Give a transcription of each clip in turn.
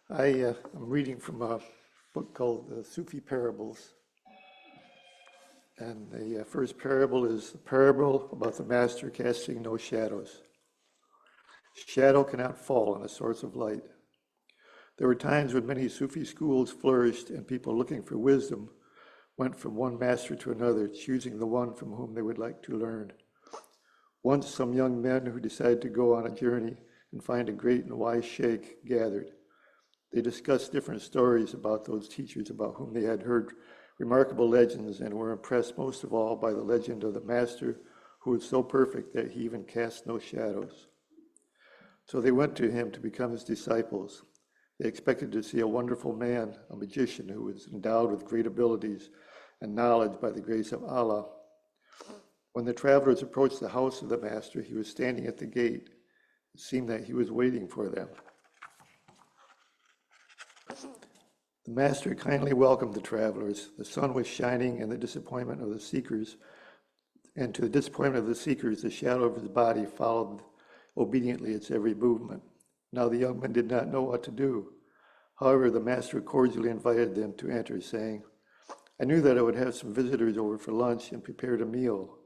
I'm reading from a book called the Sufi Parables. And the first parable is the parable about the master casting no shadows. Shadow cannot fall on a source of light. There were times when many Sufi schools flourished and people looking for wisdom went from one master to another, choosing the one from whom they would like to learn. Once some young men who decided to go on a journey and find a great and wise sheikh gathered. They discussed different stories about those teachers about whom they had heard remarkable legends and were impressed most of all by the legend of the master who was so perfect that he even cast no shadows. So they went to him to become his disciples. They expected to see a wonderful man, a magician who was endowed with great abilities and knowledge by the grace of Allah. When the travelers approached the house of the master, he was standing at the gate. It seemed that he was waiting for them. The master kindly welcomed the travelers. The sun was shining, and to the disappointment of the seekers, the shadow of his body followed obediently its every movement. Now the young men did not know what to do. However, the master cordially invited them to enter, saying, "I knew that I would have some visitors over for lunch and prepared a meal.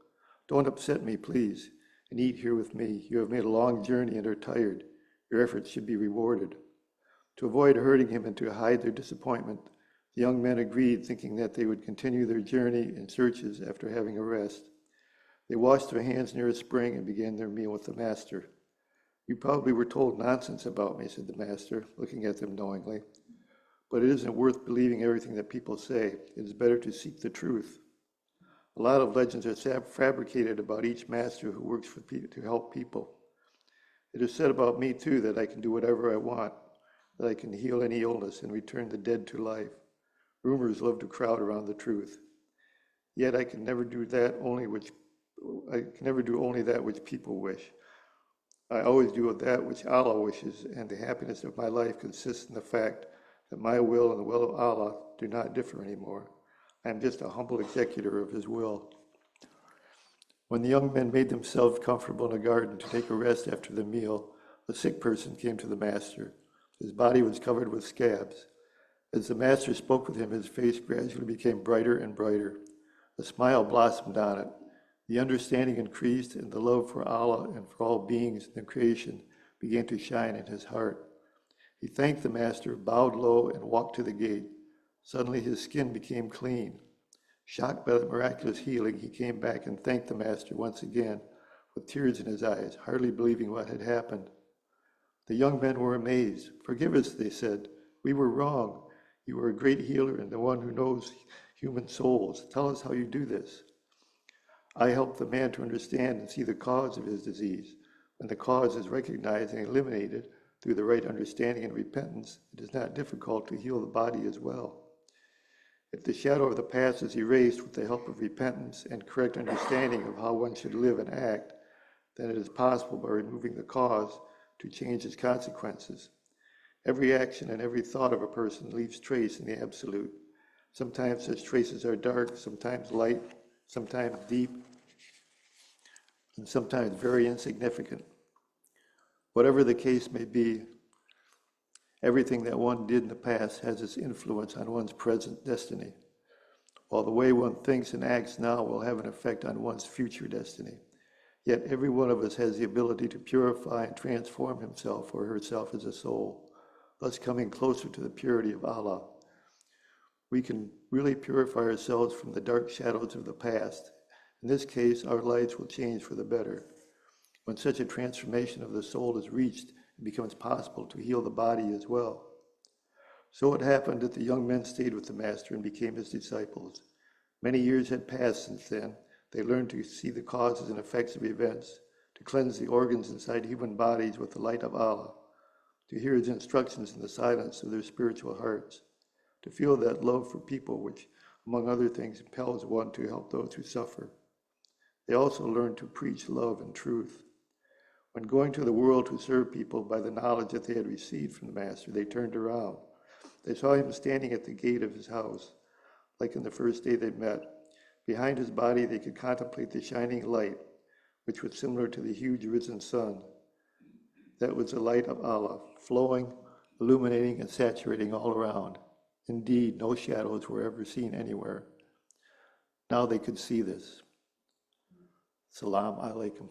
Don't upset me, please, and eat here with me. You have made a long journey and are tired. Your efforts should be rewarded." To avoid hurting him and to hide their disappointment, the young men agreed, thinking that they would continue their journey and searches after having a rest. They washed their hands near a spring and began their meal with the master. "You probably were told nonsense about me," said the master, looking at them knowingly. "But it isn't worth believing everything that people say. It is better to seek the truth. A lot of legends are fabricated about each master who works to help people. It is said about me, too, that I can do whatever I want, that I can heal any illness and return the dead to life. Rumors love to crowd around the truth. Yet I can never do only that which people wish. I always do that which Allah wishes, and the happiness of my life consists in the fact that my will and the will of Allah do not differ anymore. I am just a humble executor of his will." When the young men made themselves comfortable in a garden to take a rest after the meal, a sick person came to the master. His body was covered with scabs. As the master spoke with him, his face gradually became brighter and brighter. A smile blossomed on it. The understanding increased, and the love for Allah and for all beings in the creation began to shine in his heart. He thanked the master, bowed low, and walked to the gate. Suddenly his skin became clean. Shocked by the miraculous healing, he came back and thanked the master once again, with tears in his eyes, hardly believing what had happened. The young men were amazed. "Forgive us," they said. "We were wrong. You are a great healer and the one who knows human souls. Tell us how you do this." "I help the man to understand and see the cause of his disease. When the cause is recognized and eliminated through the right understanding and repentance, it is not difficult to heal the body as well. If the shadow of the past is erased with the help of repentance and correct understanding of how one should live and act, then it is possible by removing the cause to change its consequences. Every action and every thought of a person leaves trace in the absolute. Sometimes such traces are dark, sometimes light, sometimes deep, and sometimes very insignificant. Whatever the case may be, everything that one did in the past has its influence on one's present destiny, while the way one thinks and acts now will have an effect on one's future destiny. Yet every one of us has the ability to purify and transform himself or herself as a soul, thus coming closer to the purity of Allah. We can really purify ourselves from the dark shadows of the past. In this case, our lives will change for the better. When such a transformation of the soul is reached, it becomes possible to heal the body as well. So it happened that the young men stayed with the master and became his disciples. Many years had passed since then. They learned to see the causes and effects of events, to cleanse the organs inside human bodies with the light of Allah, to hear his instructions in the silence of their spiritual hearts, to feel that love for people which, among other things, impels one to help those who suffer. They also learned to preach love and truth. When going to the world to serve people by the knowledge that they had received from the master, they turned around. They saw him standing at the gate of his house, like in the first day they met. Behind his body, they could contemplate the shining light, which was similar to the huge risen sun. That was the light of Allah, flowing illuminating and saturating all around. Indeed, no shadows were ever seen anywhere. Now they could see this. Salam alaikum.